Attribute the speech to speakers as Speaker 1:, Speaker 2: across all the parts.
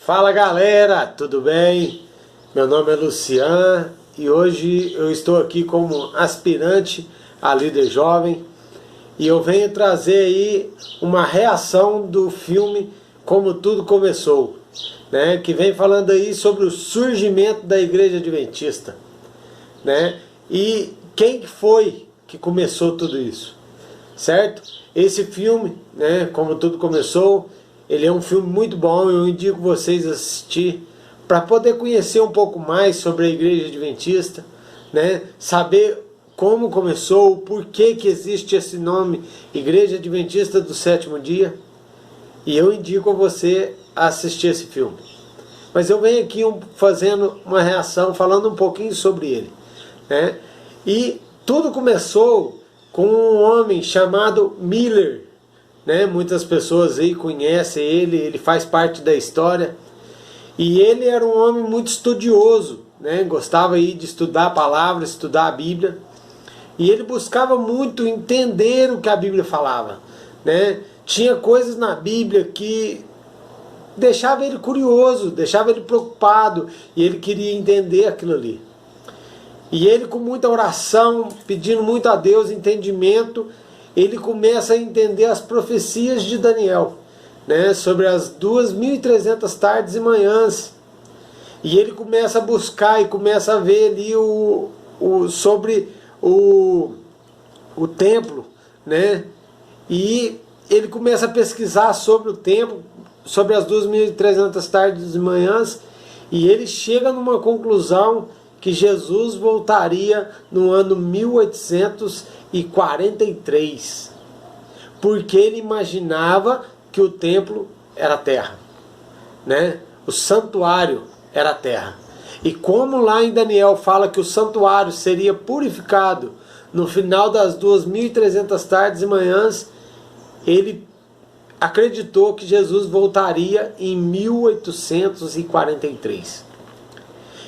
Speaker 1: Fala galera, tudo bem? Meu nome é Lucian e hoje eu estou aqui como aspirante a líder jovem e eu venho trazer aí uma reação do filme Como Tudo Começou, né? Que vem falando aí sobre o surgimento da Igreja Adventista, né? E quem foi que começou tudo isso, certo? Esse filme, né, Como Tudo Começou, ele é um filme muito bom, eu indico vocês a assistir para poder conhecer um pouco mais sobre a Igreja Adventista, né, saber como começou, o porquê que existe esse nome, Igreja Adventista do Sétimo Dia, e eu indico a você a assistir esse filme. Mas eu venho aqui fazendo uma reação, falando um pouquinho sobre ele, né, e tudo começou com um homem chamado Miller, né? Muitas pessoas aí conhecem ele faz parte da história. E ele era um homem muito estudioso, né? Gostava aí de estudar a palavra, estudar a Bíblia. E ele buscava muito entender o que a Bíblia falava, né? Tinha coisas na Bíblia que deixava ele curioso, deixava ele preocupado, e ele queria entender aquilo ali. E ele, com muita oração, pedindo muito a Deus entendimento, ele começa a entender as profecias de Daniel, né, sobre as 2.300 tardes e manhãs. E ele começa a buscar e começa a ver ali sobre o templo, né? E ele começa a pesquisar sobre o templo, sobre as 2.300 tardes e manhãs, e ele chega numa conclusão que Jesus voltaria no ano 1843, porque ele imaginava que o templo era terra, né? O santuário era terra. E como lá em Daniel fala que o santuário seria purificado no final das 2.300 tardes e manhãs, ele acreditou que Jesus voltaria em 1843.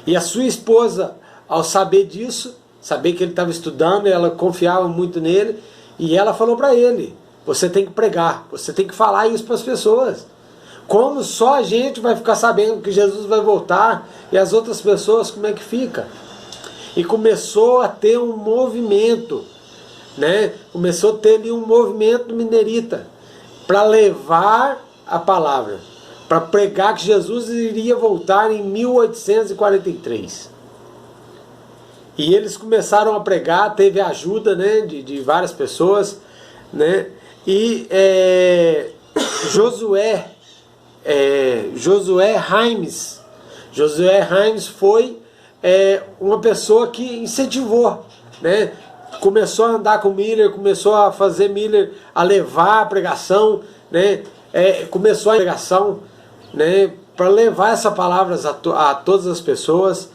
Speaker 1: E a sua esposa, ao saber disso, saber que ele estava estudando, ela confiava muito nele, e ela falou para ele: você tem que pregar, você tem que falar isso para as pessoas. Como só a gente vai ficar sabendo que Jesus vai voltar, e as outras pessoas como é que fica? E começou a ter um movimento, né? Começou a ter ali um movimento minerita, para levar a palavra, para pregar que Jesus iria voltar em 1843. E eles começaram a pregar, teve a ajuda, né, de várias pessoas, né, e Josué Himes foi uma pessoa que incentivou, né, começou a andar com Miller, começou a fazer Miller a levar a pregação, né, começou a pregação, né, para levar essa palavra a todas as pessoas.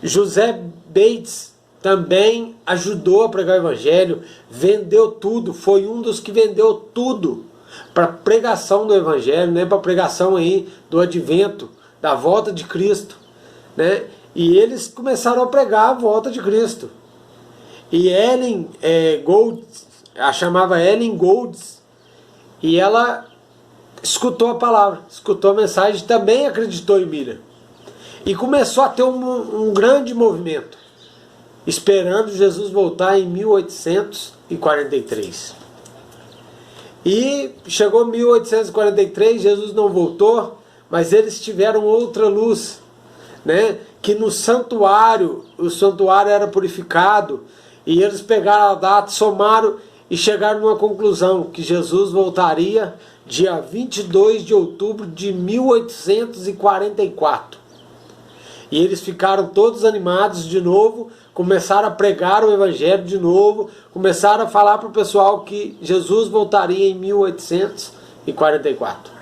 Speaker 1: José Bates também ajudou a pregar o evangelho, vendeu tudo, foi um dos que vendeu tudo para pregação do evangelho, né, para pregação aí do advento, da volta de Cristo, né, e eles começaram a pregar a volta de Cristo. E Ellen Golds, a chamava Ellen Golds, e ela escutou a palavra, escutou a mensagem, também acreditou em Miller. E começou a ter um grande movimento, esperando Jesus voltar em 1843. E chegou 1843, Jesus não voltou, mas eles tiveram outra luz, né? Que no santuário, o santuário era purificado, e eles pegaram a data, somaram e chegaram numa conclusão, que Jesus voltaria dia 22 de outubro de 1844. E eles ficaram todos animados de novo, começaram a pregar o evangelho de novo, começaram a falar para o pessoal que Jesus voltaria em 1844.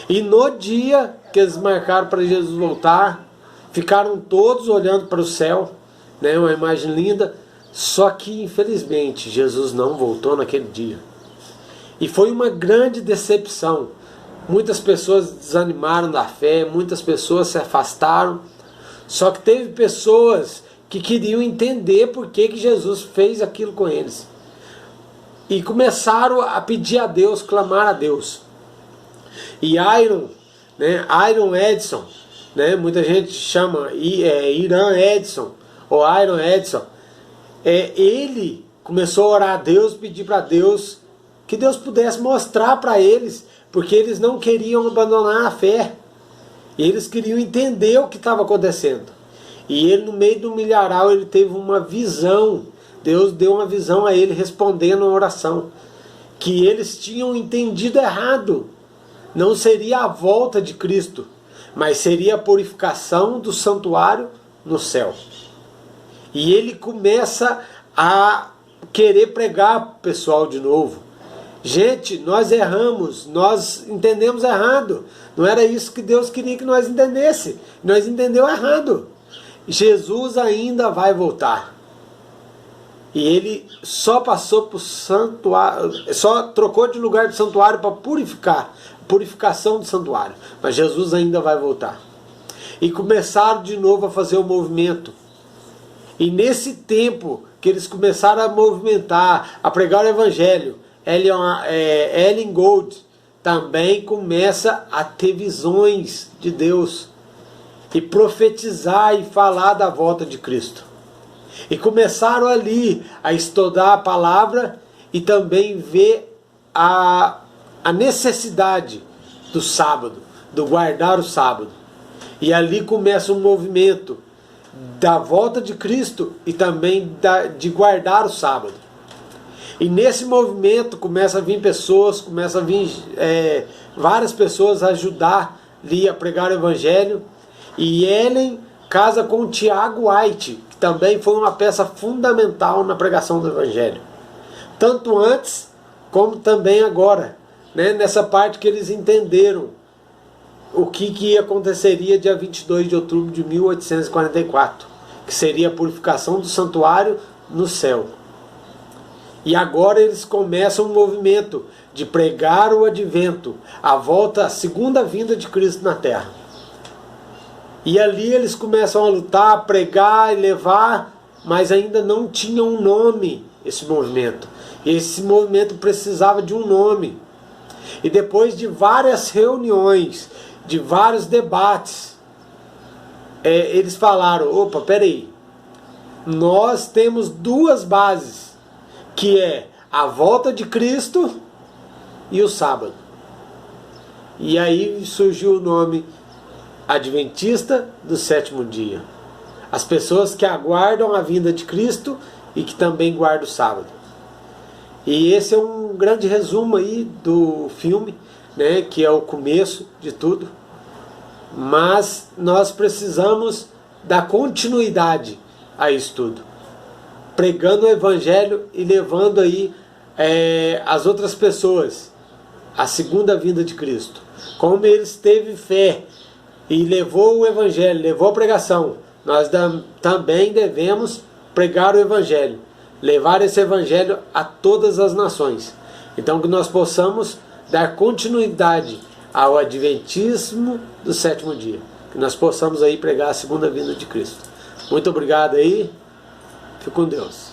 Speaker 1: E no dia que eles marcaram para Jesus voltar, ficaram todos olhando para o céu, né, uma imagem linda, só que infelizmente Jesus não voltou naquele dia. E foi uma grande decepção. Muitas pessoas desanimaram da fé, muitas pessoas se afastaram. Só que teve pessoas que queriam entender por que Jesus fez aquilo com eles. E começaram a pedir a Deus, clamar a Deus. E Iron né? Iron Edson, né? Muita gente chama Irã Edson ou Iron Edson. Ele começou a orar a Deus, pedir para Deus que Deus pudesse mostrar para eles, porque eles não queriam abandonar a fé. E eles queriam entender o que estava acontecendo. E ele, no meio do milharal, ele teve uma visão. Deus deu uma visão a ele respondendo a oração. Que eles tinham entendido errado. Não seria a volta de Cristo, mas seria a purificação do santuário no céu. E ele começa a querer pregar para o pessoal de novo. Gente, nós erramos, nós entendemos errado. Não era isso que Deus queria que nós entendesse. Nós entendemos errado. Jesus ainda vai voltar. E ele só passou para o santuário, só trocou de lugar do santuário para purificação do santuário. Mas Jesus ainda vai voltar. E começaram de novo a fazer o movimento. E nesse tempo que eles começaram a movimentar, a pregar o evangelho, Ellen Gold também começa a ter visões de Deus e profetizar e falar da volta de Cristo. E começaram ali a estudar a palavra e também ver a necessidade do sábado, do guardar o sábado. E ali começa um movimento da volta de Cristo e também de guardar o sábado. E nesse movimento começa a vir pessoas, começa a vir várias pessoas a ajudar ali a pregar o evangelho. E Ellen casa com o Tiago White, que também foi uma peça fundamental na pregação do evangelho. Tanto antes como também agora, né, nessa parte que eles entenderam o que aconteceria dia 22 de outubro de 1844, que seria a purificação do santuário no céu. E agora eles começam um movimento de pregar o advento, a volta, a segunda vinda de Cristo na terra. E ali eles começam a lutar, a pregar e levar, mas ainda não tinha um nome esse movimento. Esse movimento precisava de um nome. E depois de várias reuniões, de vários debates, eles falaram, opa, peraí, nós temos duas bases, que é a volta de Cristo e o sábado. E aí surgiu o nome Adventista do Sétimo Dia. As pessoas que aguardam a vinda de Cristo e que também guardam o sábado. E esse é um grande resumo aí do filme, né, que é o começo de tudo. Mas nós precisamos dar continuidade a isso tudo, pregando o evangelho e levando aí as outras pessoas a segunda vinda de Cristo. Como eles teve fé e levou o evangelho, levou a pregação, nós também devemos pregar o evangelho, levar esse evangelho a todas as nações. Então que nós possamos dar continuidade ao adventismo do sétimo dia, que nós possamos aí pregar a segunda vinda de Cristo. Muito obrigado aí, fique com Deus.